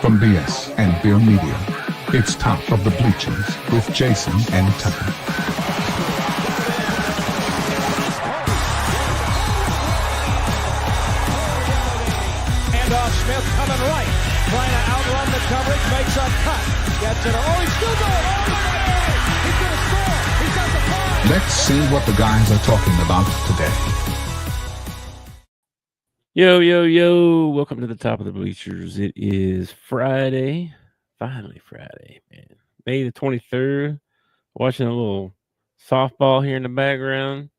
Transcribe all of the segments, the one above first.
from BS and Beer Media. It's Top of the Bleachers with Jason and Tucker. Smith coming right, trying to outrun the coverage, makes a cut, gets it. Oh, he's still going all the way. He's going to score. He's got the ball. Let's see what the guys are talking about today. Yo. Welcome to the Top of the Bleachers. It is Friday. Finally Friday, man. May the 23rd. Watching a little softball here in the background.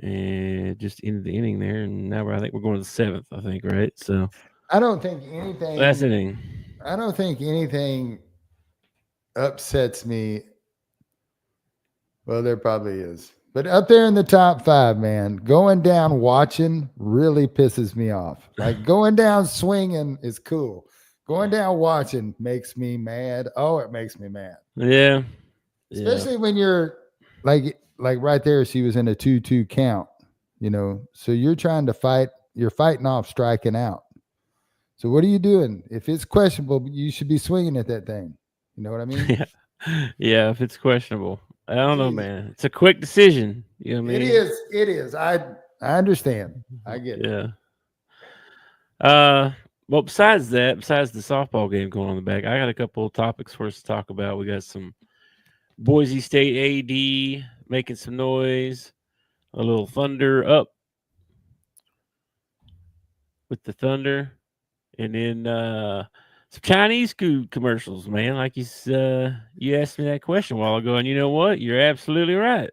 And just ended the inning there. And now I think we're going to the 7th, I think, right? So I don't think anything. last inning. I don't think anything upsets me. Well, there probably is. But up there in the top 5, man, going down watching really pisses me off. Like going down swinging is cool. Going down watching makes me mad. Oh, it makes me mad. Yeah. Especially when you're like right there, she was in a 2-2 count, so you're trying to fight. You're fighting off striking out. So what are you doing? If it's questionable, you should be swinging at that thing. You know what I mean? Yeah, if it's questionable. I don't know, man. It's a quick decision. You know what I mean? It is. I understand. I get it. Yeah. Well, besides the softball game going on in the back, I got a couple of topics for us to talk about. We got some Boise State AD making some noise, a little thunder up with the thunder, and then some Chinese food commercials, man. Like you asked me that question a while ago, and you know what? You're absolutely right.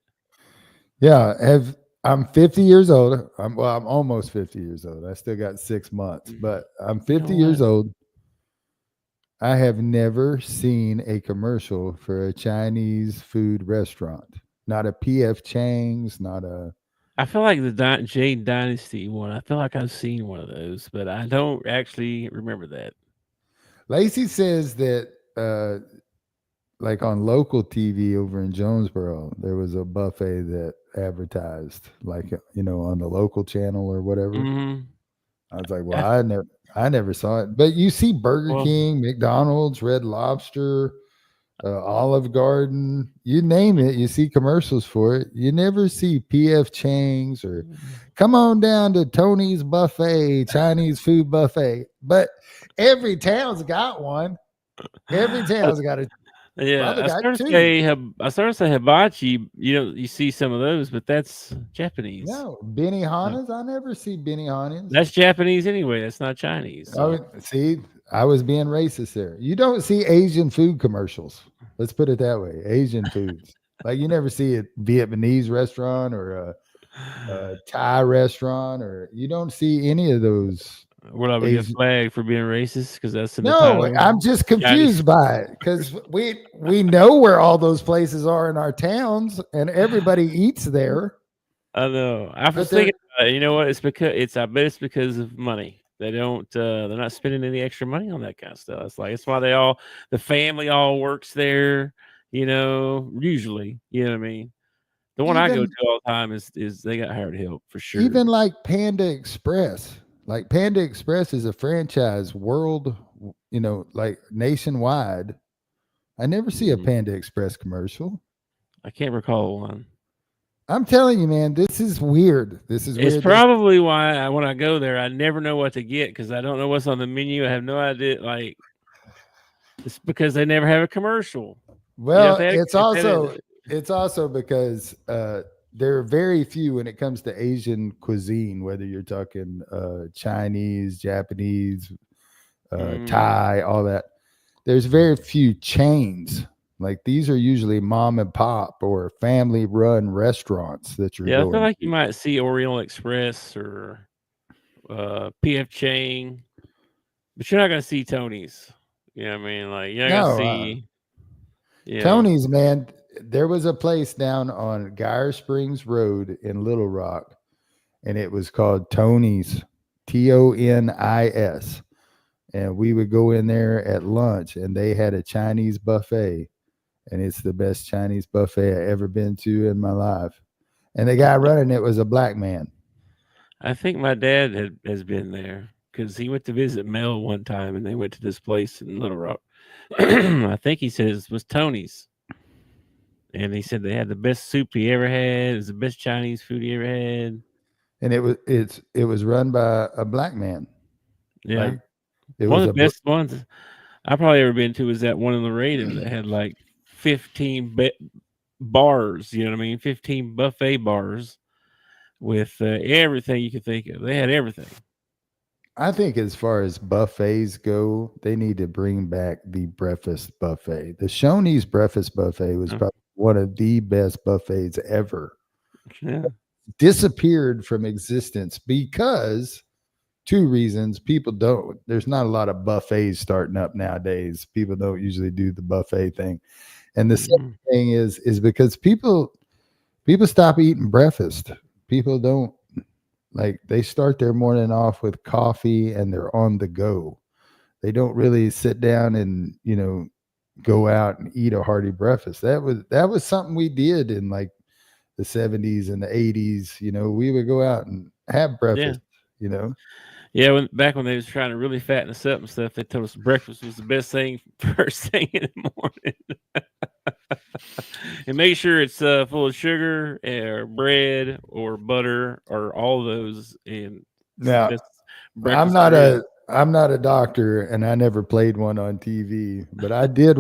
Yeah, I'm 50 years old. I'm almost 50 years old. I still got 6 months, but I'm 50 years old. I have never seen a commercial for a Chinese food restaurant. Not a P.F. Chang's, not a... I feel like the Jane Dynasty one. I feel like I've seen one of those, but I don't actually remember that. Lacey says that like on local TV over in Jonesboro, there was a buffet that advertised like, on the local channel or whatever. Mm-hmm. I was like, well, I never saw it. But you see Burger King, McDonald's, Red Lobster, Olive Garden, you name it, you see commercials for it. You never see P.F. Chang's or come on down to Tony's Buffet, Chinese food buffet. But every town's got one. Every town's got a... Yeah, I started to say hibachi. You see some of those, but that's Japanese. No, Benihana's. I never see Benihana's. That's Japanese anyway. That's not Chinese. So. Oh, see, I was being racist there. You don't see Asian food commercials. Let's put it that way. Asian foods. Like you never see a Vietnamese restaurant or a Thai restaurant, or you don't see any of those. Would I get flagged for being racist? Because that's I'm just confused by it because we know where all those places are in our towns, and everybody eats there. I know. I was thinking, you know what? I bet it's because of money. They don't. They're not spending any extra money on that kind of stuff. It's why the family all works there. Usually, you know what I mean. The one I go to all the time is they got hired help for sure. Even like Panda Express. Like Panda Express is a franchise like nationwide. I never see a Panda Express commercial. I can't recall one. I'm telling you, man, this is weird. It's probably why when I go there, I never know what to get because I don't know what's on the menu. I have no idea. Like, it's because they never have a commercial. Well, it's also because there are very few when it comes to Asian cuisine, whether you're talking Chinese, Japanese, Thai, all that. There's very few chains. Like these are usually mom and pop or family run restaurants that you're going I feel like you might see Oriental Express or P.F. Chang, but you're not going to see Tony's. You know what I mean? Like you're not going to see Tony's, man. There was a place down on Geyer Springs Road in Little Rock, and it was called Tony's, Tonis. And we would go in there at lunch, and they had a Chinese buffet, and it's the best Chinese buffet I ever been to in my life. And the guy running it was a black man. I think my dad has been there because he went to visit Mel one time, and they went to this place in Little Rock. I think he says it was Tony's, and he said they had the best soup he ever had. It was the best Chinese food he ever had. And it was run by a black man. Yeah, Like, it one was of the best ones I probably ever been to was that one in Laredo that had like 15 bars. You know what I mean? 15 buffet bars with everything you could think of. They had everything. I think as far as buffets go, they need to bring back the breakfast buffet. The Shoney's breakfast buffet was probably one of the best buffets ever. Yeah. Disappeared from existence because two reasons. There's not a lot of buffets starting up nowadays. People don't usually do the buffet thing. And the second thing is because people stop eating breakfast. People don't. Like, they start their morning off with coffee and they're on the go. They don't really sit down and, go out and eat a hearty breakfast. That was something we did in like the 70s and the 80s. We would go out and have breakfast, Yeah, back when they was trying to really fatten us up and stuff, they told us breakfast was the best thing first thing in the morning. And make sure it's full of sugar or bread or butter or all those. And now, I'm not a doctor, and I never played one on TV, but I did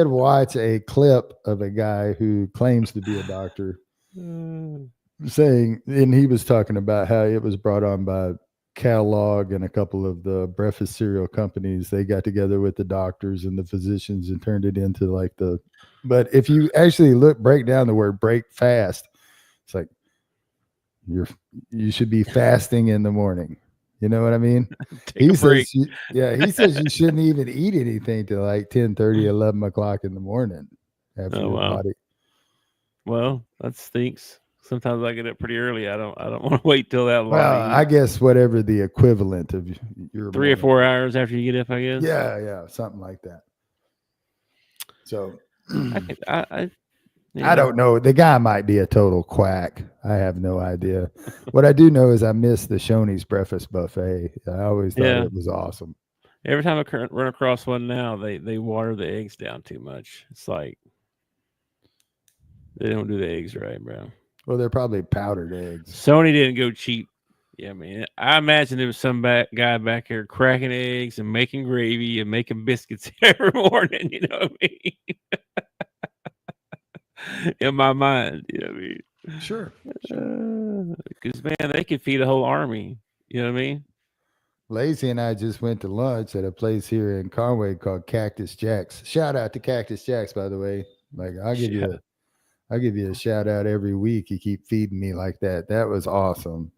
watch a clip of a guy who claims to be a doctor saying, and he was talking about how it was brought on by Kellogg and a couple of the breakfast cereal companies. They got together with the doctors and the physicians and turned it into like but if you actually break down the word break fast, it's like you should be fasting in the morning. You know what I mean? He says you shouldn't even eat anything till like 10:30, 11 o'clock in the morning. After your body. Well, that stinks. Sometimes I get up pretty early. I don't want to wait till that long. Well, I guess whatever the equivalent of your 3 or 4 hours after you get up, I guess. Yeah, something like that. So I don't know. The guy might be a total quack. I have no idea. What I do know is I miss the Shoney's breakfast buffet. I always thought it was awesome. Every time I run across one now, they water the eggs down too much. It's like they don't do the eggs right, bro. Well, they're probably powdered eggs. Sony didn't go cheap. Yeah, man. I imagine there was some guy back here cracking eggs and making gravy and making biscuits every morning. You know what I mean? In my mind, you know what I mean? Sure. Because, man, they could feed a whole army. You know what I mean? Lazy and I just went to lunch at a place here in Conway called Cactus Jack's. Shout out to Cactus Jack's, by the way. Like, I'll give you a shout out every week. You keep feeding me like that. That was awesome.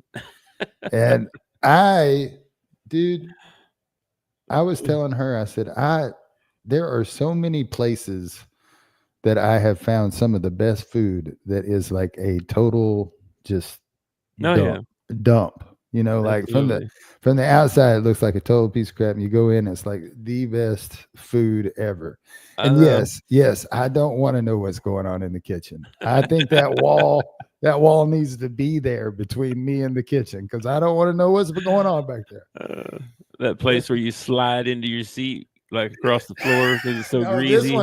And I was telling her, I said, there are so many places that I have found some of the best food that is like a total just dump. Like Absolutely. from the outside, it looks like a total piece of crap. And you go in, it's like the best food ever. And yes, I don't want to know what's going on in the kitchen. I think that wall needs to be there between me and the kitchen because I don't want to know what's going on back there. That place where you slide into your seat like across the floor because it's so greasy.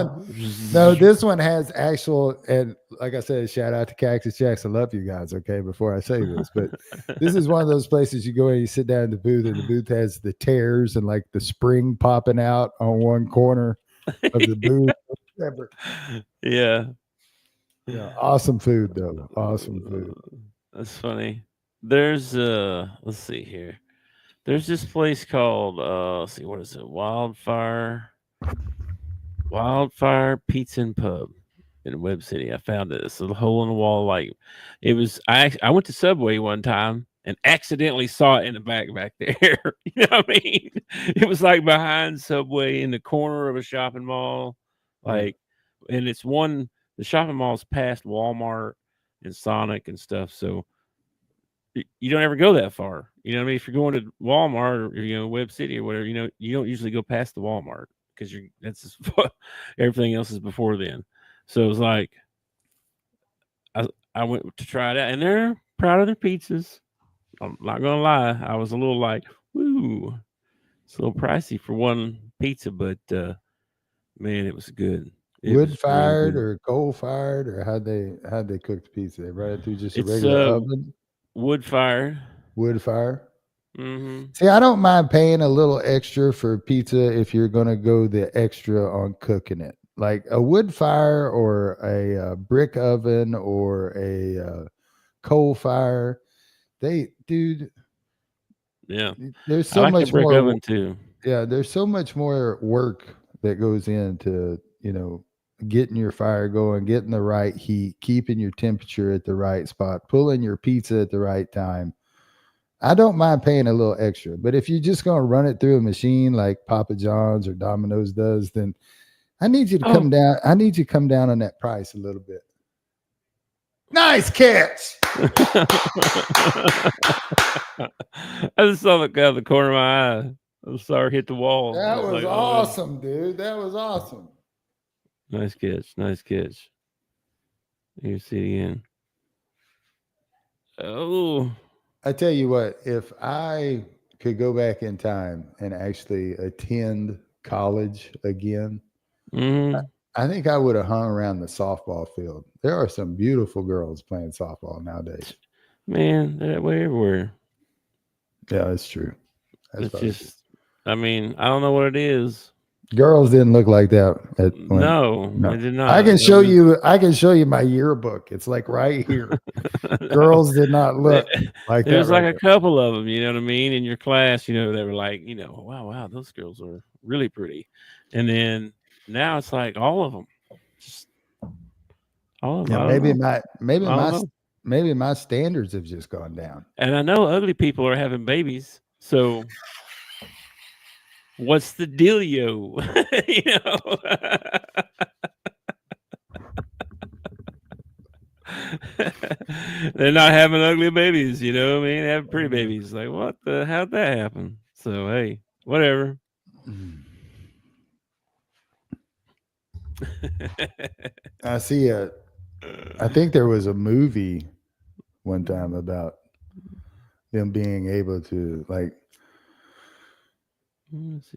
This one has actual, and like I said, shout out to Cactus Jacks. I love you guys, okay, before I say this. But this is one of those places you go in, you sit down in the booth, and the booth has the tears and like the spring popping out on one corner of the booth. Yeah. Awesome food, though. Awesome food. That's funny. There's let's see here. There's this place called let's see, what is it? Wildfire Pizza and Pub in Webb City. I found it. It's a hole in the wall. Like it was. I went to Subway one time and accidentally saw it in the back there. You know what I mean? It was like behind Subway in the corner of a shopping mall. Like, and the shopping mall's past Walmart and Sonic and stuff. So you don't ever go that far. You know what I mean? If you're going to Walmart or, Webb City or whatever, you don't usually go past the Walmart because everything else is before then. So it was like, I went to try it out and they're proud of their pizzas. I'm not going to lie. I was a little like, Woo. It's a little pricey for one pizza, but man, it was good. It Wood was real fired good. or coal fired, or how'd they cook the pizza? They run it through just a It's regular oven, wood fired. wood fire. Mm-hmm. See, I don't mind paying a little extra for pizza if you're gonna go the extra on cooking it, like a wood fire or a brick oven or a coal fire. Dude, Yeah. there's I so like the much brick more. oven too. Yeah, there's so much more work that goes into, getting your fire going, getting the right heat, keeping your temperature at the right spot, pulling your pizza at the right time. I don't mind paying a little extra, but if you're just going to run it through a machine like Papa John's or Domino's does, then I need you to come down. I need you to come down on that price a little bit. Nice catch. I just saw the guy out of the corner of my eye. I saw her hit the wall. That was like, awesome, dude. That was awesome. Nice catch. Nice catch. You see it again. Oh. I tell you what, if I could go back in time and actually attend college again, Mm-hmm. I think I would have hung around the softball field. There are some beautiful girls playing softball nowadays. Man, they're that way everywhere. Yeah, that's true. That's It's just, I mean, I don't know what it is. Girls didn't look like that. No, I did not. I can show you. I can show you my yearbook. It's like right here. No. Girls did not look like that. There's like right a couple of them, you know what I mean, in your class. You know, they were like, wow, those girls are really pretty. And then now it's like all of them, just all of them. Yeah, maybe my standards have just gone down. And I know ugly people are having babies, so. What's the dealio? They're not having ugly babies, you know what I mean? They have pretty babies. Like, how'd that happen? So, hey, whatever. I think there was a movie one time about them being able to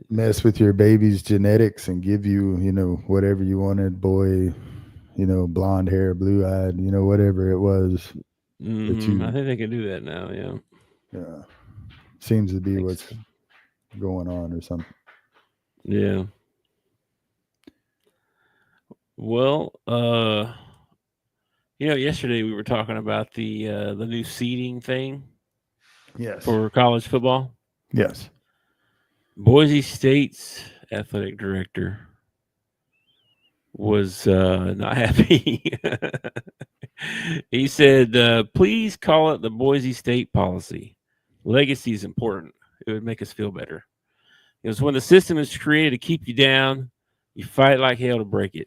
mess with your baby's genetics and give you, whatever you wanted, boy, blonde hair, blue eyed, whatever it was. Mm-hmm. I think they can do that now. Yeah. Yeah. Seems to be what's going on or something. Yeah. Well, yesterday we were talking about the new seeding thing. Yes. For college football. Yes. Boise State's athletic director was not happy. He said, please call it the Boise State policy. Legacy is important. It would make us feel better. It was when the system is created to keep you down, you fight like hell to break it.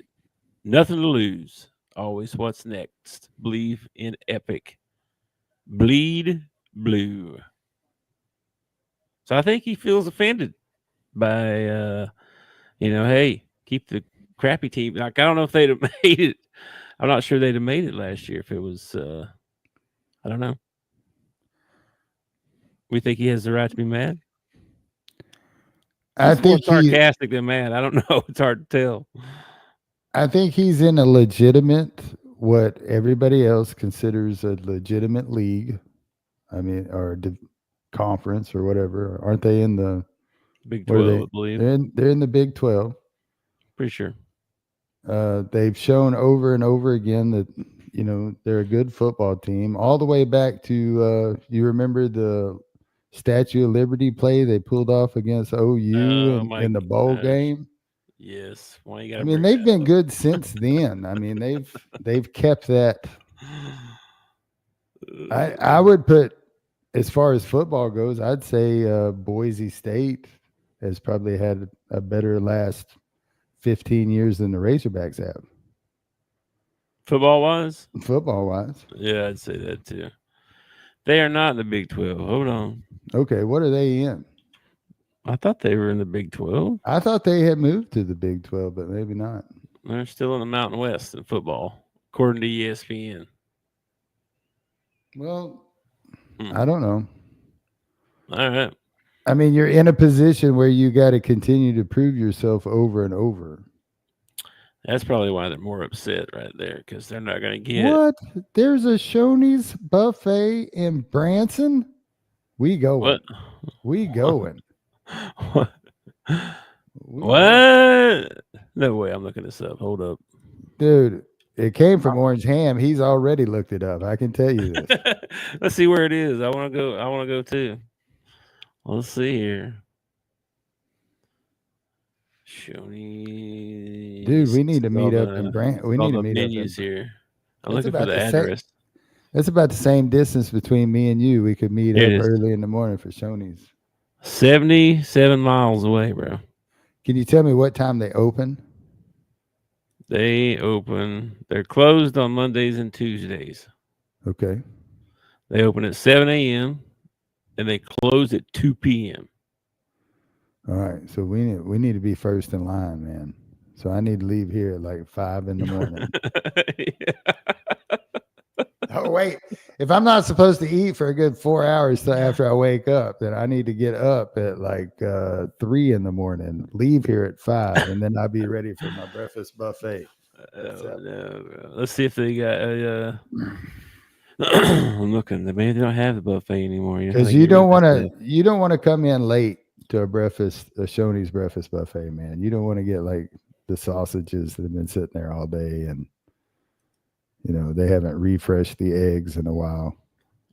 Nothing to lose. Always what's next. Believe in epic. Bleed blue. So I think he feels offended by, hey, keep the crappy team. Like, I don't know if they'd have made it. I'm not sure they'd have made it last year if it was, I don't know. We think he has the right to be mad? I think more sarcastic than mad. I don't know. It's hard to tell. I think he's in a legitimate, what everybody else considers a legitimate league. I mean, or conference or whatever. Aren't they in the Big 12, I believe. They're in the Big 12. Pretty sure. They've shown over and over again that, they're a good football team. All the way back to, you remember the Statue of Liberty play they pulled off against OU in the bowl game? Yes. They've been good since then. I mean, they've kept that. I would put, as far as football goes, I'd say Boise State has probably had a better last 15 years than the Razorbacks have. Football-wise? Football-wise. Yeah, I'd say that too. They are not in the Big 12. Hold on. Okay, what are they in? I thought they were in the Big 12. I thought they had moved to the Big 12, but maybe not. They're still in the Mountain West in football, according to ESPN. Well, I don't know. All right. I mean, you're in a position where you got to continue to prove yourself over and over. That's probably why they're more upset right there, because they're not going to get What? There's a Shoney's buffet in Branson? We going. What? We going. What? We What? going. No way. I'm looking this up. Hold up. Dude, it came from Orange Ham. He's already looked it up. I can tell you this. Let's see where it is. I want to go. I want to go too. Let's see here. Shoney's. Dude, we need to meet up in Branson. We need to meet menus up here. I'm looking for the address. It's about the same distance between me and you. We could meet up early in the morning for Shoney's. 77 miles away, bro. Can you tell me what time they open? They're closed on Mondays and Tuesdays. Okay. They open at 7 a.m. and they close at 2 p.m. All right. So we need to be first in line, man. So I need to leave here at like 5 in the morning. Oh, wait. If I'm not supposed to eat for a good 4 hours till after I wake up, then I need to get up at like 3 in the morning, leave here at 5, and then I'll be ready for my breakfast buffet. No. Let's see if they got I'm looking. Maybe they don't have the buffet anymore. Because you don't want to come in late to a Shoney's breakfast buffet, man. You don't want to get like the sausages that have been sitting there all day and they haven't refreshed the eggs in a while.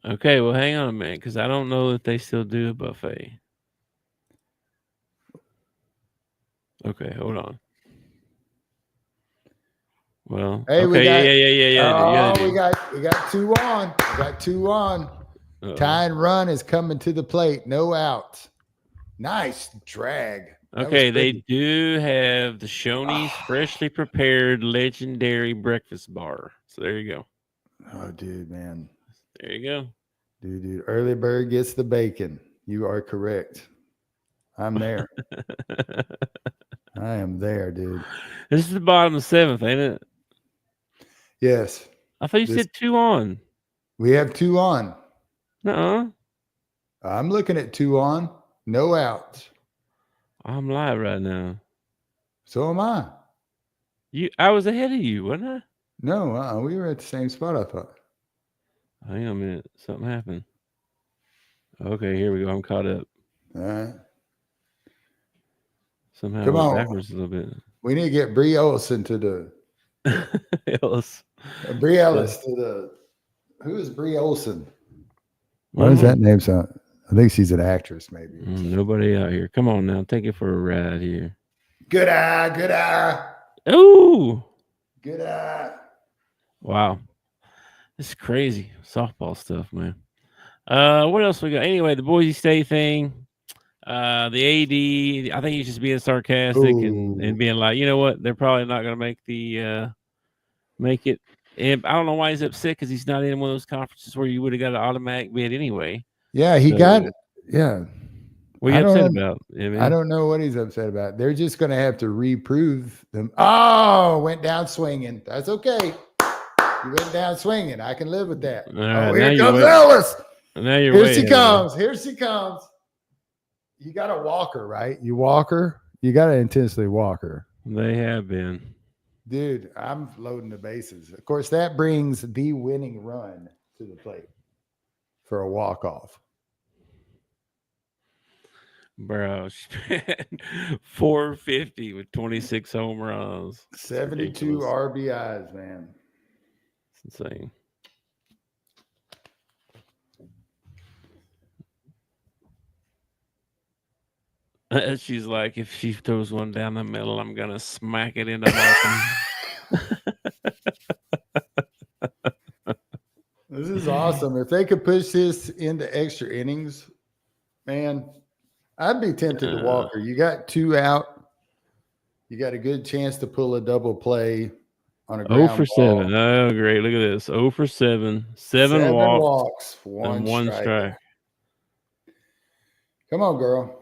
Okay, well, hang on a minute, because I don't know if they still do a buffet. Okay, hold on. Well, hey, okay, yeah. Oh, we got two on. We got two on. Uh-oh. Tie and run is coming to the plate. No outs. Nice drag. Okay, they do have the Shoney's freshly prepared legendary breakfast bar. So there you go. Oh, dude, man. There you go. Dude. Early bird gets the bacon. You are correct. I'm there. I am there, dude. This is the bottom of the 7th, ain't it? Yes. I thought you said 2 on. We have 2 on. Uh-uh. I'm looking at 2 on. No outs. I'm live right now. So am I. I was ahead of you, wasn't I? No, we were at the same spot, I thought. Hang on a minute. Something happened. Okay, here we go. I'm caught up. All right. Somehow Come on. Backwards a little bit. We need to get Bree Ellison to the Bree Ellis to the who is Bree Olsen? What does that name sound? I think she's an actress, maybe. Nobody out here. Come on now, take it for a ride here. Good eye. Ooh. Good eye. Wow. This is crazy. Softball stuff, man. What else we got? Anyway, the Boise State thing. The AD, I think he's just being sarcastic and being like, you know what? They're probably not going to make it. And I don't know why he's upset, because he's not in one of those conferences where you would have got an automatic bid anyway. Yeah, he got it. Yeah. What are you upset about? I don't know what he's upset about. They're just going to have to reprove them. Oh, went down swinging. That's okay. You went down swinging. I can live with that. Right, here comes Ellis. Here she comes. Here she comes. You got to walk her, right? You walk her. You got to intentionally walk her. They have been. Dude, I'm loading the bases. Of course, that brings the winning run to the plate for a walk-off. Bro, 450 with 26 home runs. 72 RBIs, man. It's insane. She's like, if she throws one down the middle, I'm going to smack it into Markham. This is awesome. If they could push this into extra innings, man, I'd be tempted to walk her. You got 2 out. You got a good chance to pull a double play on a ground 0 for 7. Oh, great. Look at this. 0 for 7. 7 walks. One strike. Come on, girl.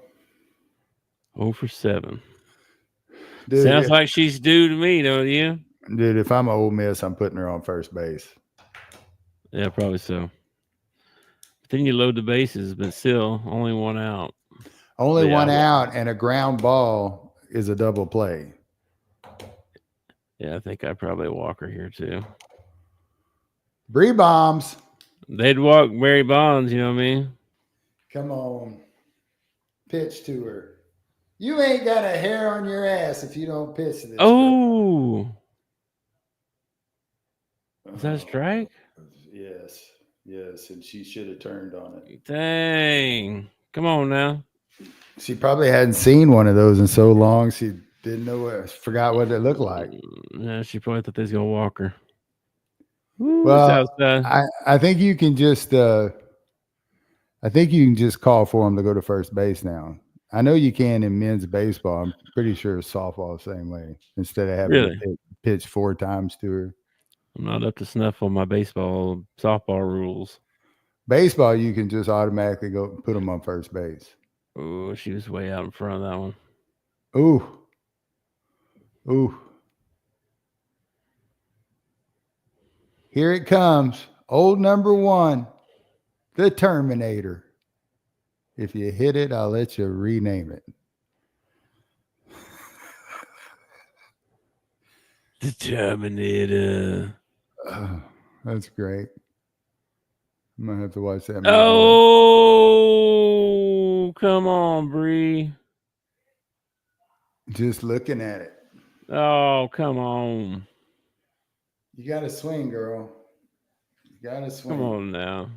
0 for 7. Dude, sounds like she's due to me, don't you? Dude, if I'm an Ole Miss, I'm putting her on first base. Yeah, probably so. But then you load the bases, but still only 1 out. Only one out and a ground ball is a double play. Yeah, I think I'd probably walk her here too. Bree bombs. They'd walk Barry Bonds, you know what I mean? Come on. Pitch to her. You ain't got a hair on your ass if you don't pitch this. Oh. Is that a strike? Yes. Yes. And she should have turned on it. Dang. Come on now. She probably hadn't seen one of those in so long. She didn't know forgot what it looked like. Yeah, she probably thought they was going to walk her. Ooh, well, I think you can just call for them to go to first base now. I know you can in men's baseball. I'm pretty sure softball the same way. Instead of having to pitch 4 times to her. I'm not up to snuff on my softball rules. Baseball, you can just automatically go put them on first base. Oh, she was way out in front of that one. Ooh. Here it comes. Old number 1, the Terminator. If you hit it, I'll let you rename it. The Terminator. That's great. I'm going to have to watch that movie. Oh, come on, Bree. Just looking at it. Oh, come on. You got to swing, girl. You got to swing. Come on now.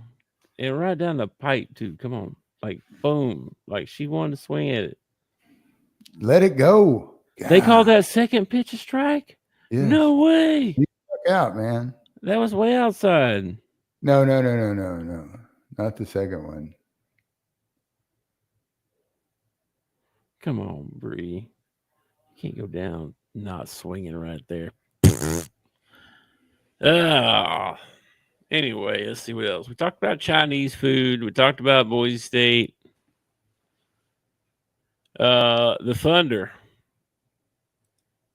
And right down the pipe, too. Come on. Like, boom. Like, she wanted to swing at it. Let it go. God. They called that second pitch a strike? Yes. No way. You stuck out, man. That was way outside. No. Not the second one. Come on, Bree. You can't go down not swinging right there. Anyway, let's see what else. We talked about Chinese food. We talked about Boise State. The Thunder.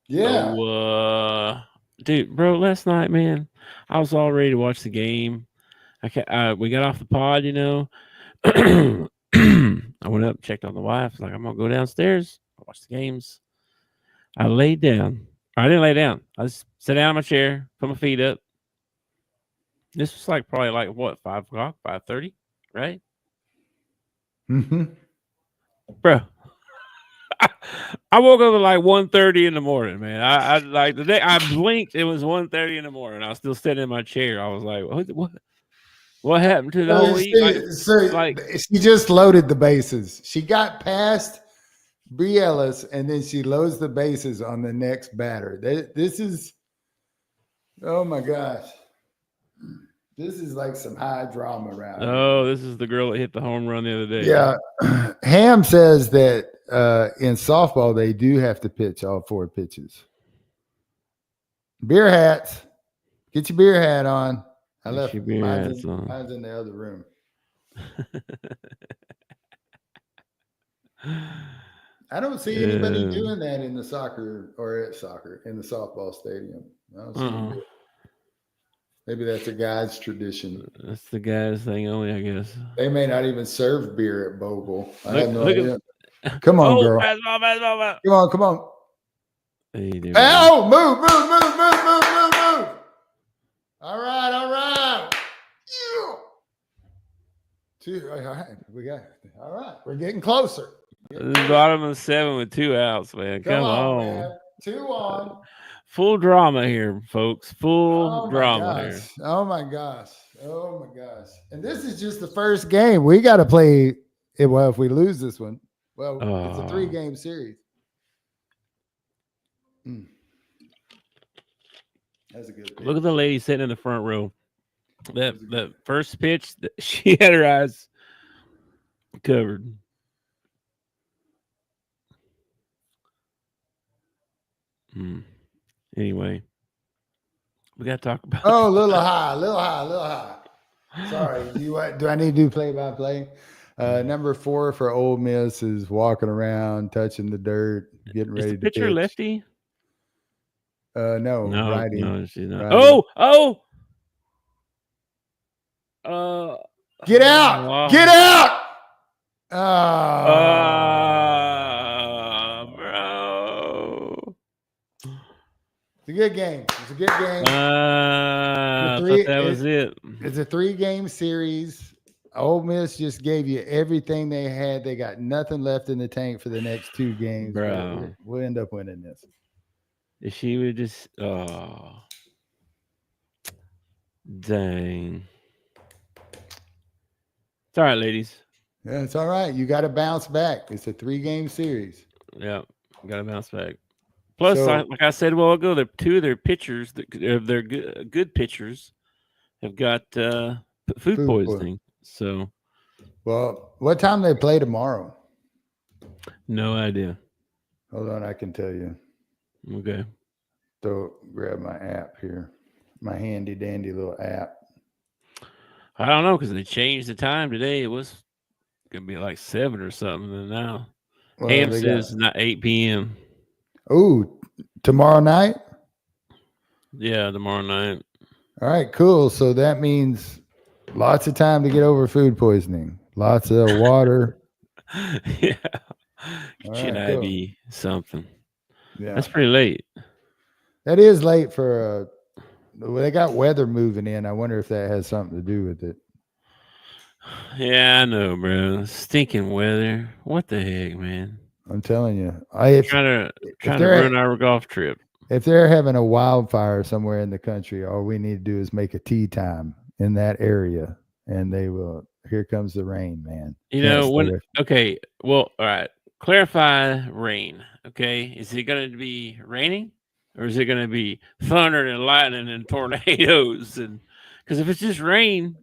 Yeah. So, dude, bro, last night, man, I was all ready to watch the game. We got off the pod, you know. I went up, checked on the wife. I was like, I'm going to go downstairs. I'll watch the games. I laid down. I didn't lay down. I just sat down in my chair, put my feet up. This was probably what, 5 o'clock, 5:30, right? Mm-hmm. Bro, I woke up at 1:30 in the morning, man. I the day I blinked, it was 1:30 in the morning. I was still sitting in my chair. I was like, what happened to the whole week? She just loaded the bases. She got past Bree Ellis, and then she loads the bases on the next batter. This is, oh my gosh. This is like some high drama around. Oh, this is the girl that hit the home run the other day. Yeah. Ham says that in softball, they do have to pitch all 4 pitches. Beer hats. Get your beer hat on. I left mine's in the other room. I don't see anybody doing that in the in the softball stadium. I don't see it. Maybe that's a guy's tradition. That's the guy's thing only, I guess. They may not even serve beer at Bogle. I have no idea. Come on, girl. Basketball. Come on. Hey, move. All right. All right. We're getting closer. The bottom of the 7 with 2 outs, man. Come on. Man. 2 on. Full drama here, folks. Full drama here. Oh my gosh. And this is just the first game. We got to play it. Well, if we lose this one, it's a 3-game series. That's a good pitch. Look at the lady sitting in the front row. That first pitch, she had her eyes covered. Anyway, we got to talk about. Oh, a little high. Sorry. Do I need to do play-by-play? Number 4 for Ole Miss is walking around, touching the dirt, getting ready to pitch. Pitcher lefty? No, righty. No, she's not. Righty. Oh! Get out! Get out! Bro. It's a good game. It's a good game. I thought that was it. It's a 3-game series. Ole Miss just gave you everything they had. They got nothing left in the tank for the next 2 games. Bro. We'll end up winning this. If she would just, dang. It's all right, ladies. Yeah, it's all right. You got to bounce back. It's a 3-game series. Yeah, got to bounce back. Plus, like I said a while ago, two of their pitchers, their good pitchers, have got food poisoning. So, well, what time they play tomorrow? No idea. Hold on, I can tell you. Okay. So grab my app here, my handy dandy little app. I don't know because they changed the time today. It was gonna be like 7 or something, and now Ham says it's not 8 p.m. Oh, tomorrow night? Yeah, tomorrow night. All right, cool. So that means lots of time to get over food poisoning. Lots of water. Yeah. Get you an IV, something. Yeah. That's pretty late. That is late for they got weather moving in. I wonder if that has something to do with it. Yeah, I know, bro. Stinking weather. What the heck, man? I'm telling you. Trying to ruin our golf trip. If they're having a wildfire somewhere in the country, all we need to do is make a tea time in that area, and they will. Here comes the rain, man. Okay. Well, all right. Clarify rain. Okay. Is it going to be raining, or is it going to be thunder and lightning and tornadoes? And because if it's just rain,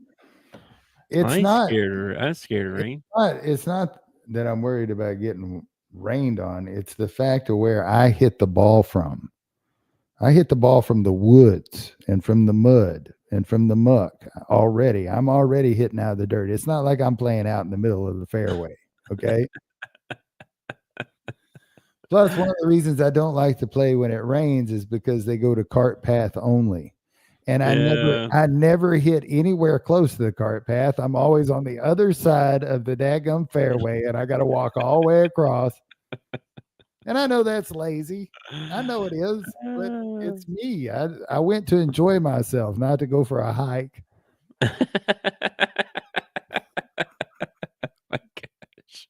I'm scared of rain. It's not that I'm worried about getting rained on. It's the fact of where I hit the ball from. I hit the ball from the woods and from the mud and from the muck already. I'm already hitting out of the dirt. It's not like I'm playing out in the middle of the fairway. Okay. Plus, one of the reasons I don't like to play when it rains is because they go to cart path only. And I never hit anywhere close to the cart path. I'm always on the other side of the daggum fairway, and I got to walk all the way across. And I know that's lazy. I know it is, but it's me. I went to enjoy myself, not to go for a hike. My gosh.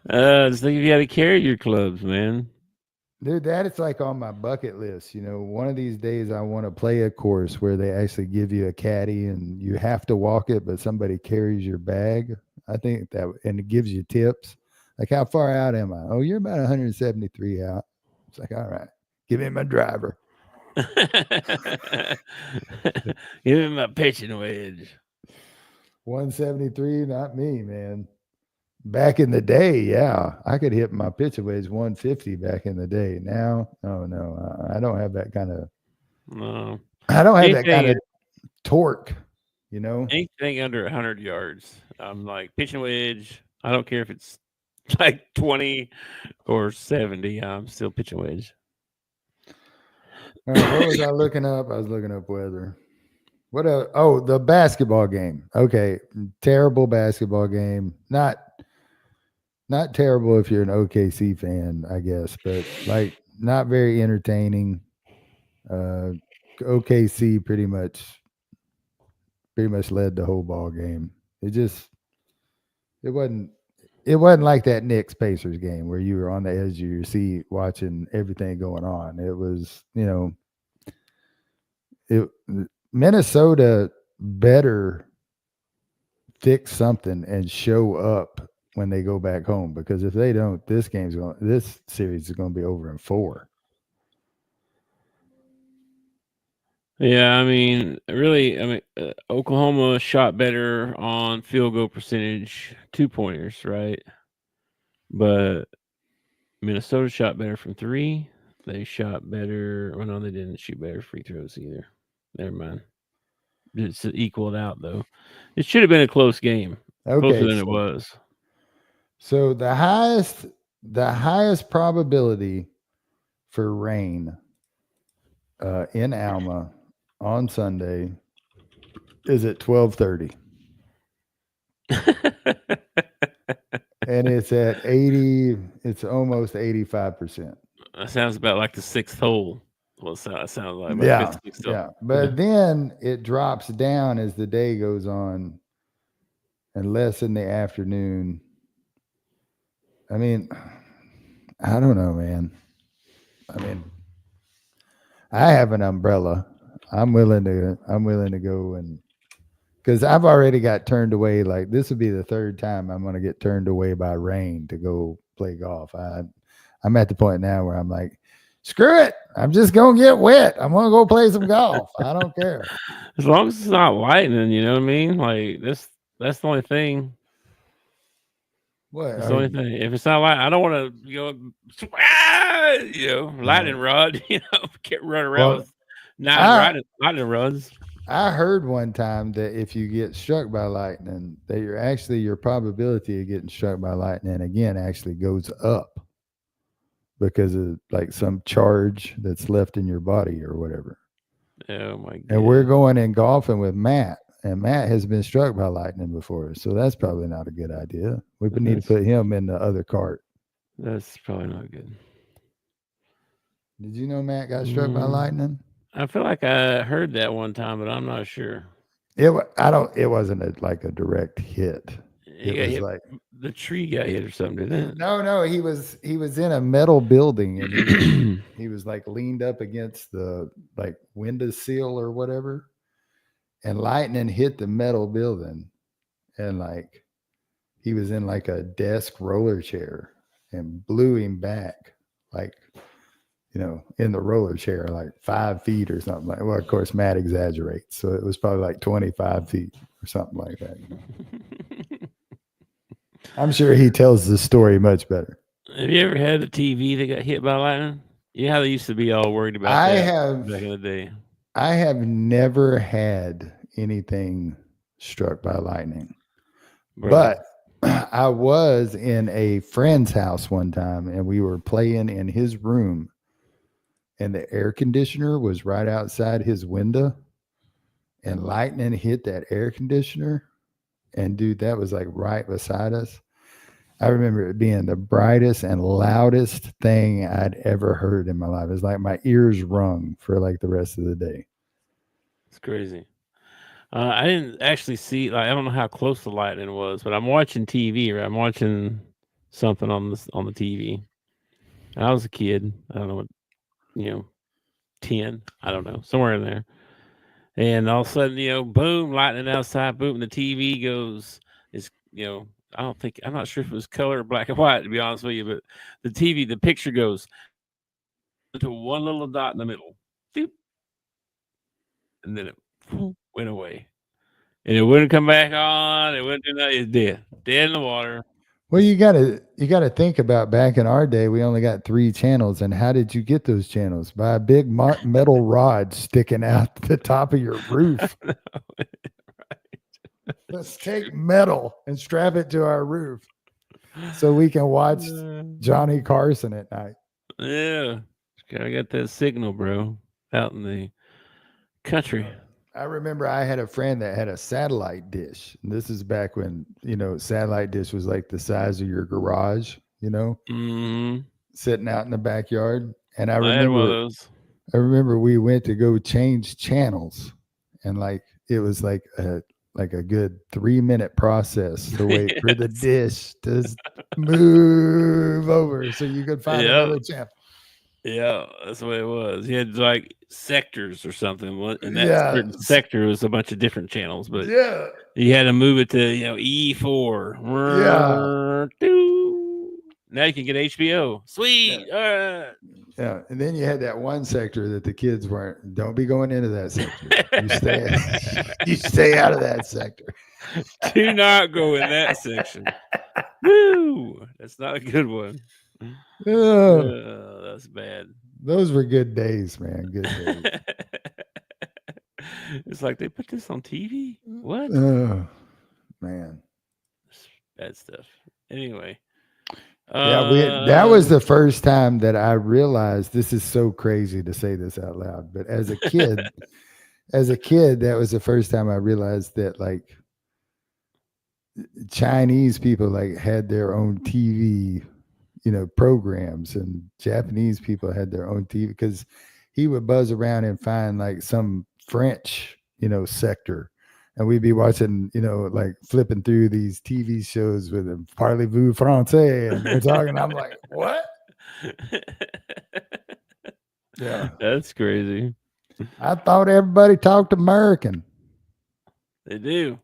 Just think if you had to carry your clubs, man. Dude, that is like on my bucket list. You know, one of these days I want to play a course where they actually give you a caddy and you have to walk it, but somebody carries your bag. I think that, and it gives you tips. Like, how far out am I? Oh, you're about 173 out. It's like, all right, give me my driver. Give me my pitching wedge. 173, not me, man. Back in the day, yeah, I could hit my pitching wedge 150 back in the day. Now, no, I don't have that kind of. No, I don't have that kind of torque. You know, anything under 100 yards, I'm like pitching wedge. I don't care if it's like 20 or 70. I'm still pitching wedge. All right, what was I looking up? I was looking up weather. What? The basketball game. Okay, terrible basketball game. Not terrible if you're an OKC fan, I guess, but like not very entertaining. OKC pretty much led the whole ball game. It wasn't like that Knicks Pacers game where you were on the edge of your seat watching everything going on. It was, Minnesota better fix something and show up when they go back home, because if they don't, this series is going to be over in 4. Yeah, I mean, Oklahoma shot better on field goal percentage, 2-pointers, right? But Minnesota shot better from 3. They shot better. Well, no, they didn't shoot better free throws either. Never mind. It's equaled out, though. It should have been a close game. Closer than it was. So the highest probability for rain in Alma on Sunday is at 12:30. and it's at 80. It's almost 85%. That sounds about like the sixth hole. Well, it sounds like about Yeah, fifth, sixth yeah. hole. But then it drops down as the day goes on, and less in the afternoon. I mean, I don't know, man. I mean, I have an umbrella. I'm willing to go, and because I've already got turned away. Like, this would be the third time I'm going to get turned away by rain to go play golf. I'm at the point now where I'm like, screw it. I'm just going to get wet. I'm going to go play some golf. I don't care. As long as it's not lightning, you know what I mean? Like, that's the only thing. What? That's the only thing. If it's not lightning, I don't want to go, lightning rod, get run around with lightning rods. I heard one time that if you get struck by lightning, that your probability of getting struck by lightning again actually goes up because of like some charge that's left in your body or whatever. Oh my God. And we're going in golfing with Matt, and Matt has been struck by lightning before, so that's probably not a good idea. We need to put him in the other cart. That's probably not good. Did you know Matt got struck by lightning? I feel like I heard that one time, but I'm not sure. It wasn't like a direct hit. It was like the tree got hit or something, didn't it? No, he was in a metal building, and he was like leaned up against the like windowsill or whatever, and lightning hit the metal building, and like he was in like a desk roller chair and blew him back, like, in the roller chair, like 5 feet or something like. Well, of course, Matt exaggerates, so it was probably like 25 feet or something like that. I'm sure he tells the story much better. Have you ever had a TV that got hit by lightning? You know how they used to be all worried about that back in the day. I have never had anything struck by lightning. Bro. But I was in a friend's house one time, and we were playing in his room, and the air conditioner was right outside his window, and lightning hit that air conditioner. And dude, that was like right beside us. I remember it being the brightest and loudest thing I'd ever heard in my life. It's like my ears rung for like the rest of the day. It's crazy. I didn't actually see, like, I don't know how close the lightning was, but I'm watching TV, right? I'm watching something on the TV. And I was a kid. I don't know what, 10, I don't know, somewhere in there. And all of a sudden, boom, lightning outside, boom, and the TV goes, I'm not sure if it was color or black and white, to be honest with you, but the picture goes to one little dot in the middle. Doop, and then it went away. And it wouldn't come back on. It wouldn't do nothing. It's dead in the water. Well, you gotta think about back in our day, we only got 3 channels. And how did you get those channels? By a big metal rod sticking out the top of your roof. Right. Let's take metal and strap it to our roof so we can watch Johnny Carson at night. Yeah. Gotta get that signal, bro, out in the country. I remember I had a friend that had a satellite dish. And this is back when, satellite dish was like the size of your garage, sitting out in the backyard. And I had one of those. I remember we went to go change channels, and like it was like a good 3-minute process to wait for the dish to move over so you could find another channel. Yeah, that's the way it was. He had like sectors or something, and that certain sector was a bunch of different channels. But you had to move it to E4. Now you can get HBO. Sweet. Yeah, and then you had that one sector that the kids weren't. Don't be going into that sector. You stay out of that sector. Do not go in that section. Woo! That's not a good one. That's bad. Those were good days, man. Good days. It's like they put this on TV. What? Oh, man. Bad stuff. Anyway. That was the first time that I realized, this is so crazy to say this out loud, but as a kid, that was the first time I realized that, like, Chinese people like had their own TV, programs, and Japanese people had their own TV because he would buzz around and find like some French, sector. And we'd be watching, like flipping through these TV shows with them, Parlez-vous français, and they're talking. I'm like, what? Yeah. That's crazy. I thought everybody talked American. They do.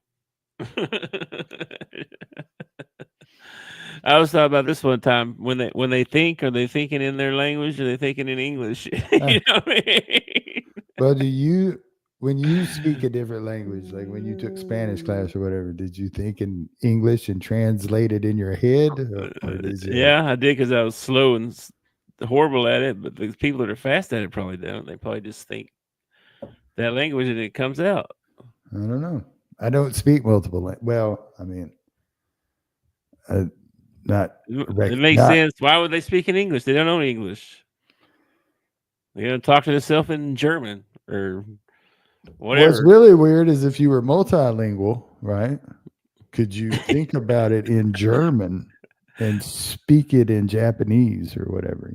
I was talking about this one time when they think, are they thinking in their language or are they thinking in English? You know what I mean? Well, when you speak a different language, like when you took Spanish class or whatever, did you think in English and translate it in your head? Or did you... Yeah, I did because I was slow and horrible at it. But the people that are fast at it probably don't. They probably just think that language and it comes out. I don't know. I don't speak multiple languages. Well, I mean, it makes sense. Why would they speak in English? They don't know English. They're going to talk to themselves in German or whatever. What's really weird is if you were multilingual, right? Could you think about it in German and speak it in Japanese or whatever,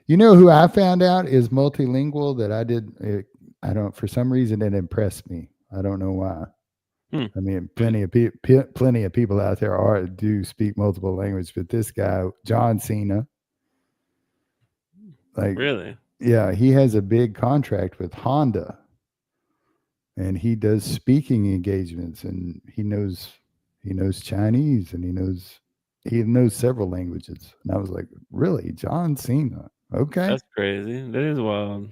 You know who I found out is multilingual that I don't, for some reason it impressed me. I don't know why. I mean, plenty of people out there do speak multiple languages, but this guy, John Cena, like, really? Yeah, he has a big contract with Honda, and he does speaking engagements, and he knows Chinese, and he knows several languages. And I was like, really, John Cena? Okay, that's crazy. That is wild.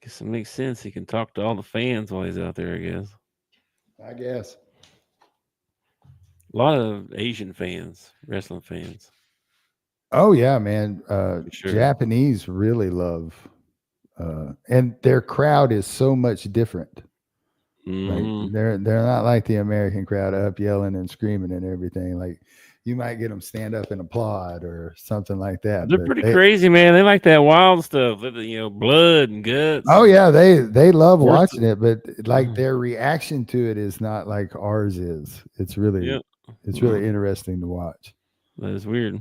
Guess it makes sense. He can talk to all the fans while he's out there, I guess. A lot of Asian fans, wrestling fans. Oh yeah, man. Sure. Japanese really love, and their crowd is so much different. Like they're not like the American crowd up yelling and screaming and everything. Like you might get them stand up and applaud or something like that. They're pretty crazy, man. They like that wild stuff, blood and guts. Oh yeah, they love watching it, but like their reaction to it is not like ours is. It's really interesting to watch. That is weird.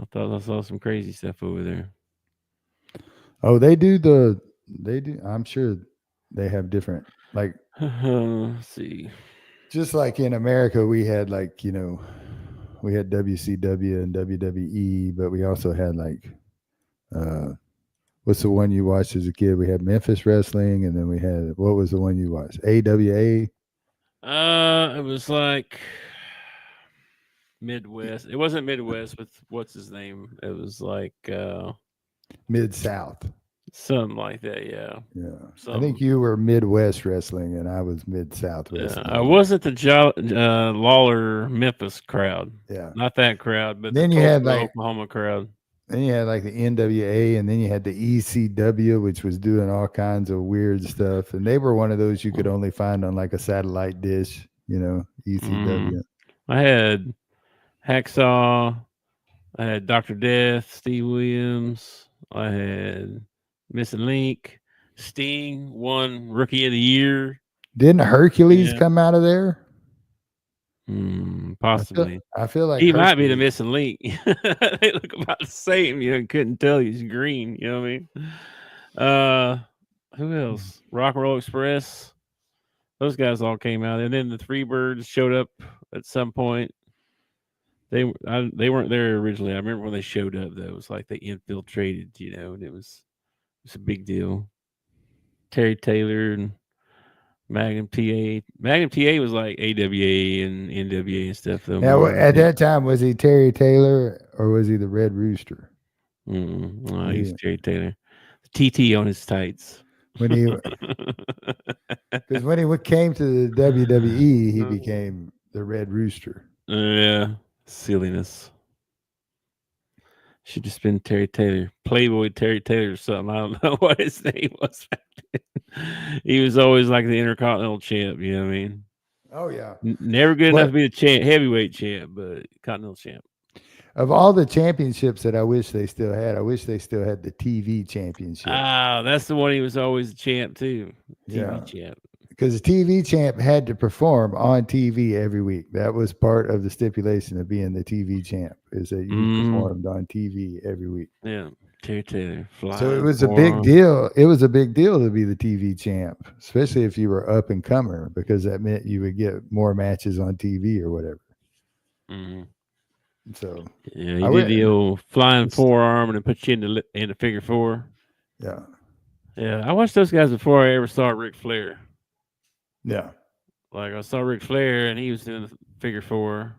I thought I saw some crazy stuff over there. Oh, they do. I'm sure they have different, like, let's see. Just like in America, we had like, we had WCW and WWE, but we also had like, what's the one you watched as a kid? We had Memphis Wrestling, and then we had, what was the one you watched? AWA? It was like Midwest. It wasn't Midwest with what's his name. It was like Mid-South. Something like that, yeah. Yeah. I think you were Midwest Wrestling and I was Mid-South Wrestling. I wasn't the Lawler Memphis crowd. Yeah. Not that crowd, but then you had like Oklahoma crowd. Then you had like the NWA, and then you had the ECW, which was doing all kinds of weird stuff. And they were one of those you could only find on like a satellite dish, ECW. I had Hacksaw. I had Dr. Death, Steve Williams. I had Missing Link. Sting won Rookie of the Year. Didn't Hercules come out of there? Possibly. I feel like he might be the missing link. They look about the same. Couldn't tell he's green. You know what I mean? Who else? Rock and Roll Express. Those guys all came out, and then the Three Birds showed up at some point. They weren't there originally. I remember when they showed up, though. It was like they infiltrated, and it was a big deal. Terry Taylor and Magnum TA. Magnum TA was like AWA and NWA and stuff, though. Yeah, at that time, was he Terry Taylor or was he the Red Rooster? Oh, he's Terry Taylor. TT on his tights. Because when he came to the WWE, he became the Red Rooster. Yeah, silliness. Should just been Terry Taylor, Playboy Terry Taylor or something. I don't know what his name was back then. He was always like the Intercontinental champ. You know what I mean? Oh yeah, never good enough to be the heavyweight champ, but Continental champ. Of all the championships that I wish they still had, I wish they still had the TV championship. Ah, that's the one he was always the champ too. TV champ. because the TV champ had to perform on TV every week. That was part of the stipulation of being the TV champ, is that you performed on TV every week. Yeah, Terry Taylor, So it was a big deal. It was a big deal to be the TV champ, especially if you were up and comer, because that meant you would get more matches on TV or whatever. Mm-hmm. So yeah, he did the old flying forearm and then put you in the figure four. Yeah. Yeah, I watched those guys before I ever saw Ric Flair. Yeah. Like I saw Ric Flair and he was doing the figure four.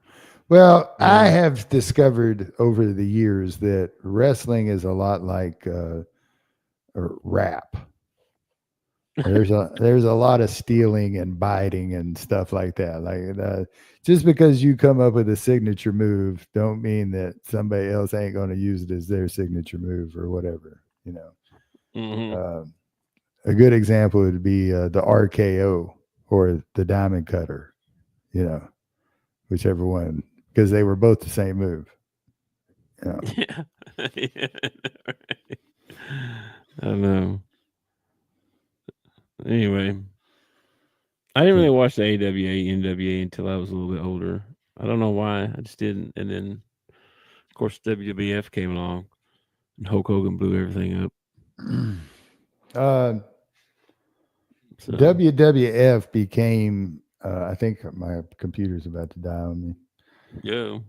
Well, I have discovered over the years that wrestling is a lot like rap. There's a lot of stealing and biting and stuff like that. Like just because you come up with a signature move, don't mean that somebody else ain't going to use it as their signature move or whatever. You know, a good example would be the RKO or the Diamond Cutter. You know, whichever one, because they were both the same move. Yeah. I don't know. Anyway, I didn't really watch the AWA, NWA until I was a little bit older. I don't know why. I just didn't. And then, of course, WWF came along and Hulk Hogan blew everything up. So. WWF became, I think my computer's about to die on me. Yeah.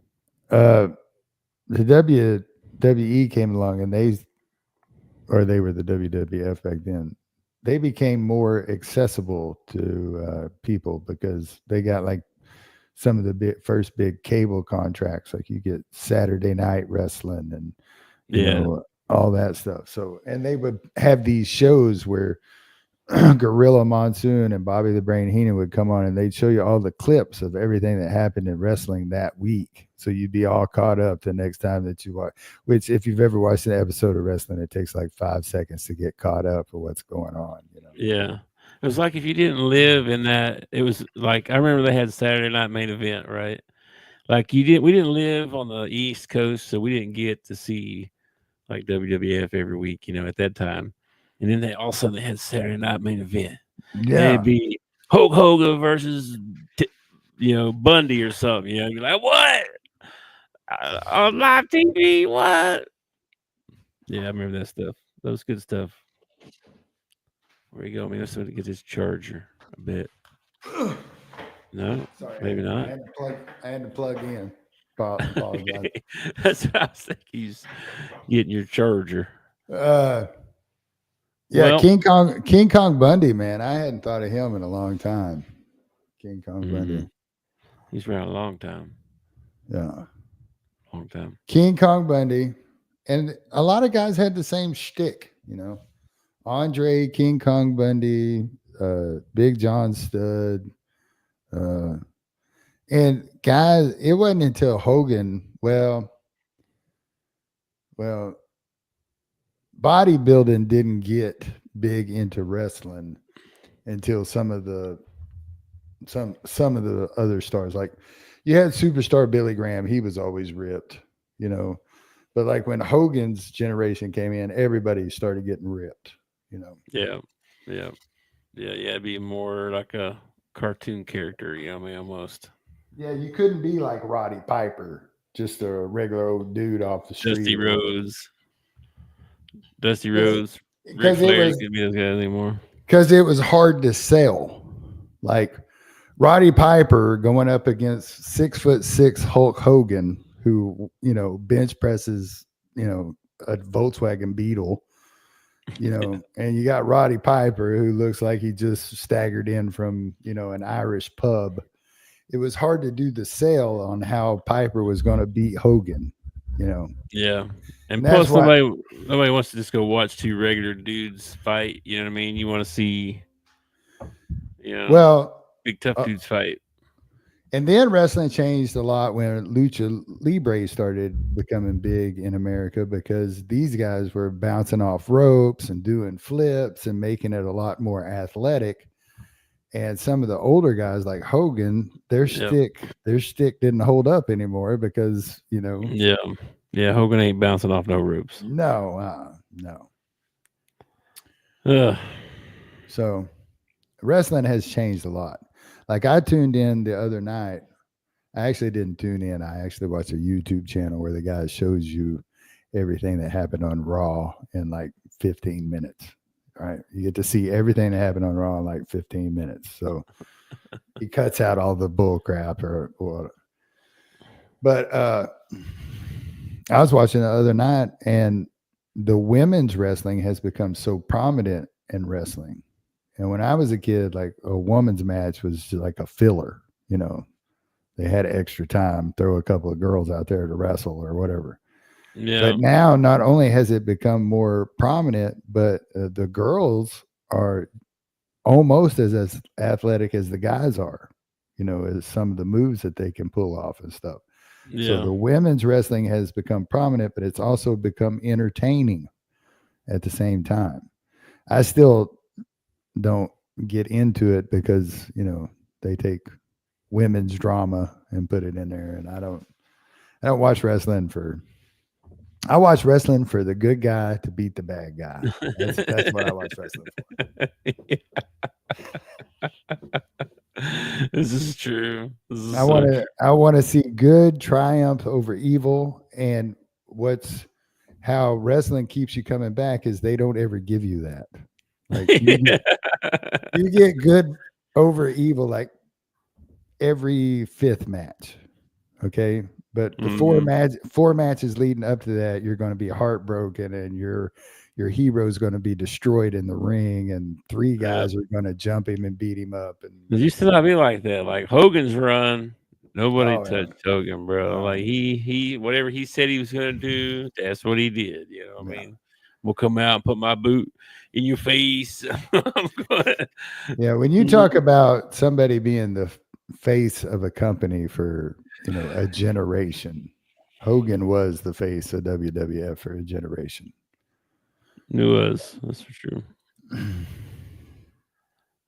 The WWE came along and they were the WWF back then. They became more accessible to people because they got like some of the first big cable contracts. Like you get Saturday Night Wrestling and you know, all that stuff. So, and they would have these shows where Gorilla Monsoon and Bobby the Brain Heenan would come on and they'd show you all the clips of everything that happened in wrestling that week. So you'd be all caught up the next time that you watch, which if you've ever watched an episode of wrestling, it takes like 5 seconds to get caught up for what's going on. You know? Yeah. It was like if you didn't live in that, it was like, I remember they had Saturday Night Main Event, right? Like we didn't live on the East Coast, so we didn't get to see like WWF every week, you know, at that time. And then they all of a sudden they had Saturday Night Main Event. Yeah, it'd be Hulk Hogan versus Bundy or something. You know, you're like, what? On live TV? What? Yeah, I remember that stuff. That was good stuff. Where you go? I mean, let's get this charger a bit. No, sorry, maybe not. I had to plug in. Okay. That's what I was thinking. He's getting your charger. Yeah, well, King Kong Bundy, man. I hadn't thought of him in a long time. King Kong Bundy. He's around a long time. Yeah. Long time. King Kong Bundy. And a lot of guys had the same shtick, you know. Andre, King Kong Bundy, Big John Studd. And guys, it wasn't until Hogan, well, bodybuilding didn't get big into wrestling until some of the other stars. Like you had superstar Billy Graham, he was always ripped, you know. But like when Hogan's generation came in, everybody started getting ripped, you know. Yeah. It'd be more like a cartoon character, you know, I mean, almost. Yeah, you couldn't be like Roddy Piper, just a regular old dude off the street. Dusty Rhodes. Ric Flair couldn't be those guys anymore. Because it was hard to sell. Like Roddy Piper going up against 6'6" Hulk Hogan, who, you know, bench presses, you know, a Volkswagen Beetle, you know, and you got Roddy Piper who looks like he just staggered in from, you know, an Irish pub. It was hard to do the sale on how Piper was going to beat Hogan, you know. Yeah. And plus nobody wants to just go watch two regular dudes fight, you know what I mean? You want to see, you know, big tough dudes fight. And then wrestling changed a lot when Lucha Libre started becoming big in America, because these guys were bouncing off ropes and doing flips and making it a lot more athletic. And some of the older guys like Hogan, their stick didn't hold up anymore because, you know. Yeah, Hogan ain't bouncing off no ropes. No. So wrestling has changed a lot. Like I tuned in the other night. I actually didn't tune in. I actually watched a YouTube channel where the guy shows you everything that happened on Raw in like 15 minutes. Right. You get to see everything that happened on Raw in like 15 minutes. So he cuts out all the bull crap or but I was watching the other night and the women's wrestling has become so prominent in wrestling. And when I was a kid, like a woman's match was just like a filler, you know. They had extra time, throw a couple of girls out there to wrestle or whatever. Yeah. But now, not only has it become more prominent, but the girls are almost as athletic as the guys are, you know, as some of the moves that they can pull off and stuff. Yeah. So the women's wrestling has become prominent, but it's also become entertaining at the same time. I still don't get into it because, you know, they take women's drama and put it in there, and I don't watch wrestling for. I watch wrestling for the good guy to beat the bad guy. That's what I watch wrestling for. This is true. I want to see good triumph over evil, and how wrestling keeps you coming back is they don't ever give you that. Like you get good over evil like every fifth match. Okay. But the four matches leading up to that, you're going to be heartbroken and your hero is going to be destroyed in the ring and three guys are going to jump him and beat him up. And it used to not be like that. Like Hogan's run, nobody touched Hogan, bro. Like he whatever he said he was going to do, that's what he did. You know what I mean? We'll come out and put my boot in your face. Yeah. When you talk about somebody being the face of a company for, you know, a generation, Hogan was the face of WWF for a generation. It was. That's for sure.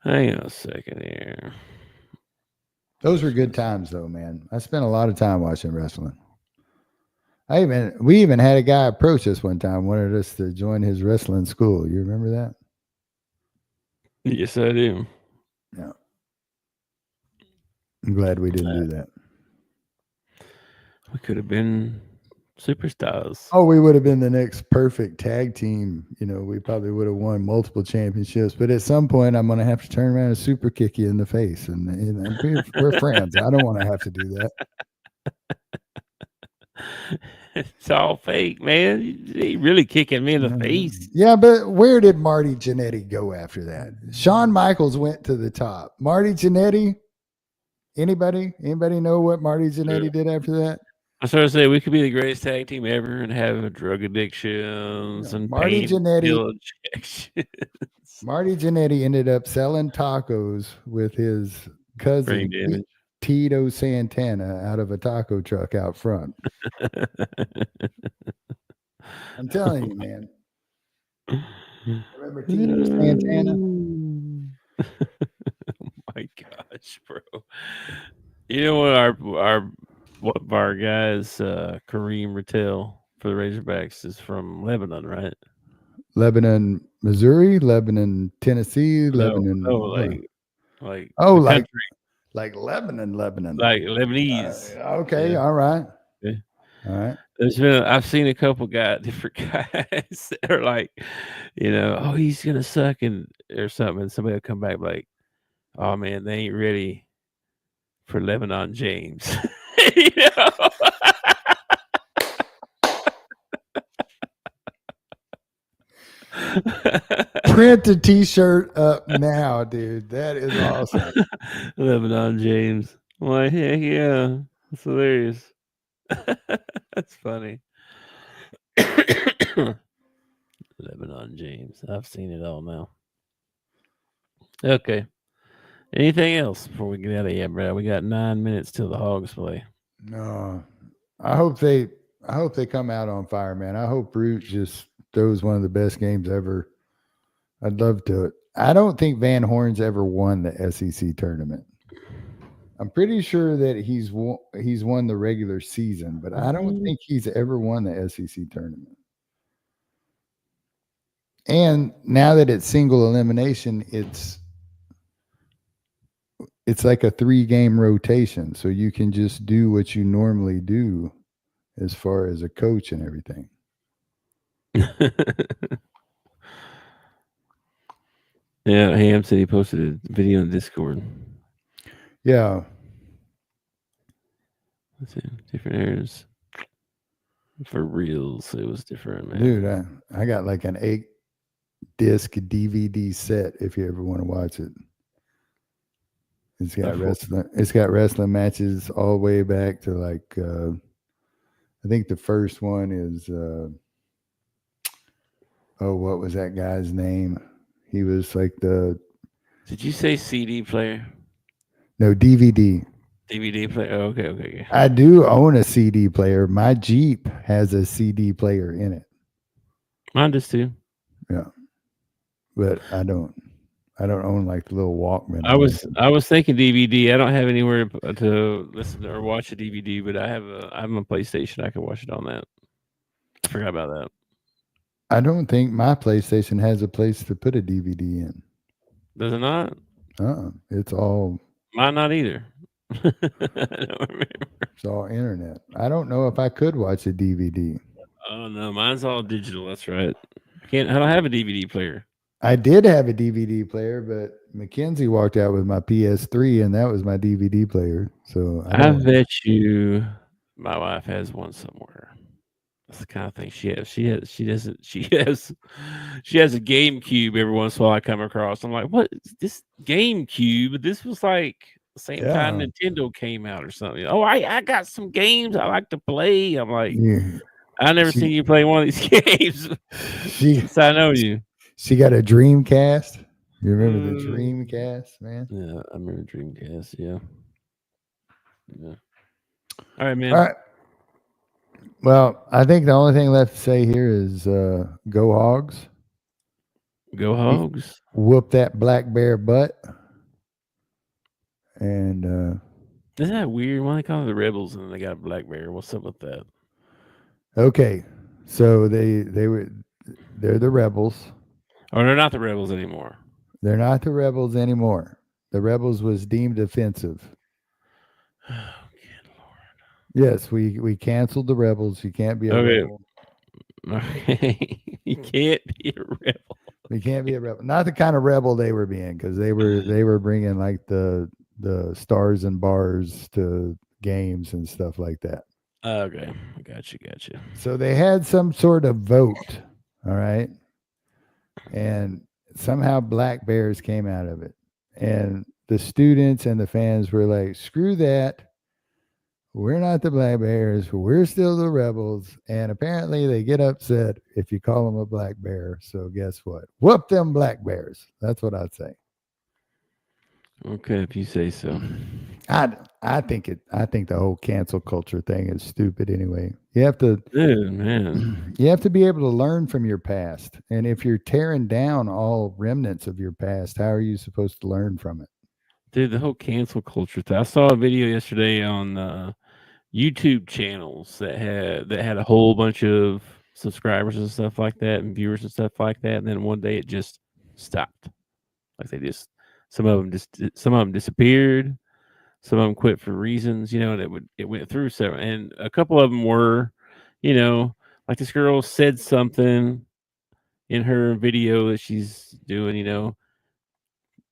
Hang on a second here. Those were good times, though, man. I spent a lot of time watching wrestling. We even had a guy approach us one time, wanted us to join his wrestling school. You remember that? Yes, I do. Yeah. I'm glad we didn't do that. We could have been superstars. Oh, we would have been the next perfect tag team. You know, we probably would have won multiple championships. But at some point, I'm going to have to turn around and super kick you in the face. And we're friends. I don't want to have to do that. It's all fake, man. He really kicking me in the face. Yeah, but where did Marty Jannetty go after that? Shawn Michaels went to the top. Marty Jannetty, anybody know what Marty Jannetty did after that? I started to say we could be the greatest tag team ever and have drug addictions and Marty Jannetty. Injections. Marty Jannetty ended up selling tacos with his cousin Tito Santana out of a taco truck out front. I'm telling you, man. Remember Tito Santana? Oh my gosh, bro. You know what one of our guys, Kareem Rattel for the Razorbacks is from Lebanon, right? Lebanon, Missouri, Lebanon, Tennessee, Lebanon. Like Lebanon. Like Lebanese. Okay, all right. Yeah. All right. I've seen a couple different guys that are like, you know, oh, he's gonna suck or something, and somebody will come back like, oh man, they ain't ready for Lebanon James. You know? Print a t-shirt up now, dude. That is awesome. Lebanon James. I'm like, heck yeah. That's hilarious. That's funny. Lebanon James. I've seen it all now. Okay. Anything else before we get out of here, bro? We got 9 minutes till the Hogs play. No. I hope they come out on fire, man. I hope Root just throws one of the best games ever. I'd love to. I don't think Van Horn's ever won the SEC tournament. I'm pretty sure that he's won the regular season, but I don't think he's ever won the SEC tournament. And now that it's single elimination, it's it's like a 3-game rotation, so you can just do what you normally do as far as a coach and everything. Yeah, Ham said he posted a video on Discord. Yeah. Let's see, different areas. For reals, it was different, man. Dude, I got like an 8-disc DVD set if you ever want to watch it. It's got wrestling matches all the way back to like I think the first one is what was that guy's name? He was like Did you say CD player? No, DVD. DVD player. Oh, okay. I do own a CD player. My Jeep has a CD player in it. Mine does too. Yeah. But I don't own like the little Walkman. I was thinking DVD. I don't have anywhere to listen or watch a DVD, but I have a PlayStation. I can watch it on that. I forgot about that. I don't think my PlayStation has a place to put a DVD in. Does it not? It's all mine. Not either. I don't remember. It's all internet. I don't know if I could watch a DVD. Oh no, mine's all digital. That's right. I don't have a DVD player. I did have a DVD player, but Mackenzie walked out with my PS3, and that was my DVD player. So I bet you my wife has one somewhere. That's the kind of thing she has. She has a GameCube every once in a while I come across. I'm like, what is this GameCube? This was like the same time Nintendo came out or something. Oh, I got some games I like to play. I'm like, I never seen you play one of these games. Since I know you. She got a Dreamcast. You remember the Dreamcast, man? Yeah, I remember Dreamcast. Yeah. All right, man. All right. Well, I think the only thing left to say here is go Hogs. Go Hogs. Whoop that black bear butt. And isn't that weird? Why they call it the Rebels and they got a black bear? What's up with that? Okay. So they're the Rebels. Oh, they're not the Rebels anymore. They're not the Rebels anymore. The Rebels was deemed offensive. Oh, good Lord. Yes, we canceled the Rebels. You can't be a rebel. Okay. You can't be a rebel. You can't be a rebel. Not the kind of rebel they were being, because they were bringing like the stars and bars to games and stuff like that. Okay. Gotcha. So they had some sort of vote. All right. And somehow black bears came out of it. And the students and the fans were like, screw that. We're not the black bears. We're still the rebels. And apparently they get upset if you call them a black bear. So guess what? Whoop them black bears. That's what I'd say. Okay, if you say so. I think the whole cancel culture thing is stupid anyway. You have to You have to be able to learn from your past. And if you're tearing down all remnants of your past, how are you supposed to learn from it? Dude, the whole cancel culture thing. I saw a video yesterday on YouTube channels that had a whole bunch of subscribers and stuff like that and viewers and stuff like that. And then one day it just stopped. Like some of them disappeared. Some of them quit for reasons, and it went through several. And a couple of them were, like this girl said something in her video that she's doing,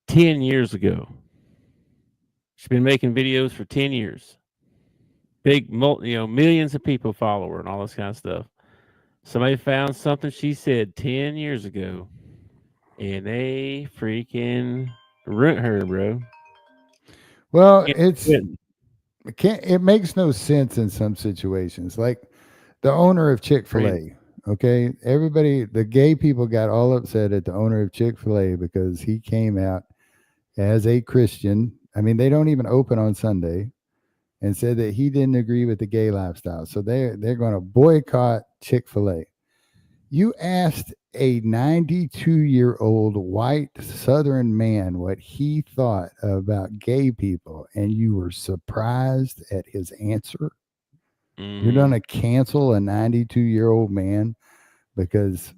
10 years ago. She's been making videos for 10 years. Big, millions of people follow her and all this kind of stuff. Somebody found something she said 10 years ago, and they freaking ruined her, bro. Well, it makes no sense in some situations. Like the owner of Chick-fil-A, okay? Everybody, the gay people got all upset at the owner of Chick-fil-A because he came out as a Christian. I mean, they don't even open on Sunday, and said that he didn't agree with the gay lifestyle. So they're going to boycott Chick-fil-A. You asked a 92-year-old white Southern man what he thought about gay people, and you were surprised at his answer. You're going to cancel a 92-year-old man because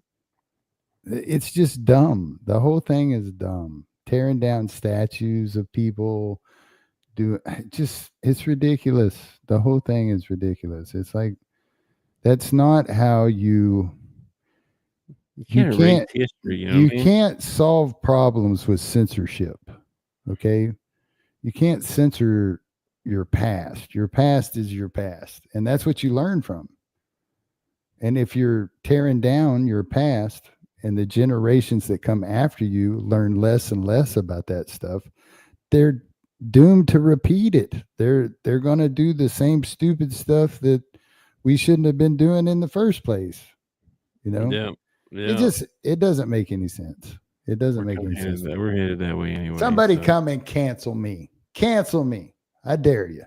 it's just dumb. The whole thing is dumb. Tearing down statues of people, it's ridiculous. The whole thing is ridiculous. It's like, that's not how you can't erase history. You can't solve problems with censorship. Okay. You can't censor your past. Your past is your past. And that's what you learn from. And if you're tearing down your past and the generations that come after you learn less and less about that stuff, they're doomed to repeat it. They're going to do the same stupid stuff that we shouldn't have been doing in the first place. Yeah. It doesn't make any sense. It doesn't make any sense. We're headed that way anyway. Somebody come and cancel me. Cancel me. I dare you.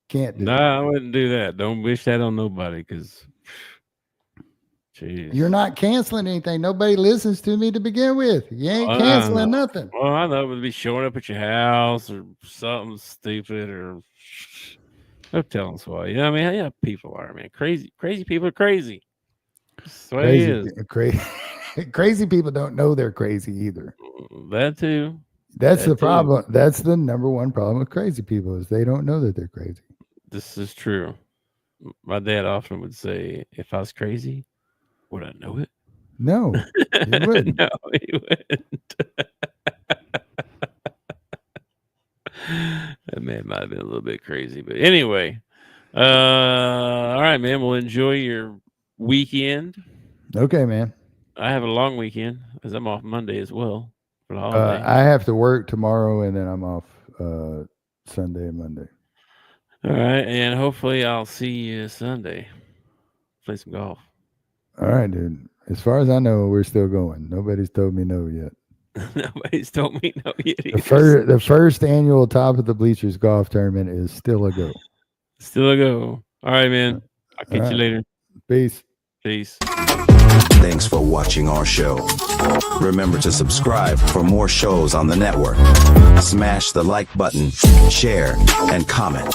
Can't do it. No, I wouldn't do that. Don't wish that on nobody, because you're not canceling anything. Nobody listens to me to begin with. You ain't canceling nothing. Well, I know it would be showing up at your house or something stupid, or no telling us why. I mean, yeah, people are, man. Crazy people are crazy. That's the way it is. Crazy people don't know they're crazy either. That too. That's the problem. That's the number one problem with crazy people, is they don't know that they're crazy. This is true. My dad often would say, if I was crazy, would I know it? No, he wouldn't. No, he wouldn't. That man might have been a little bit crazy, but anyway. All right, man. We'll enjoy your weekend. Okay, man. I have a long weekend because I'm off Monday as well for the holiday. I have to work tomorrow, and then I'm off Sunday and Monday. All right, and hopefully I'll see you Sunday. Play some golf. All right, dude. As far as I know, we're still going. Nobody's told me no yet. Nobody's told me no yet. The first annual Top of the Bleachers golf tournament is still a go. Still a go. All right, man. I'll catch you later. Peace. Thanks for watching our show. Remember to subscribe for more shows on the network. Smash the like button, share, and comment.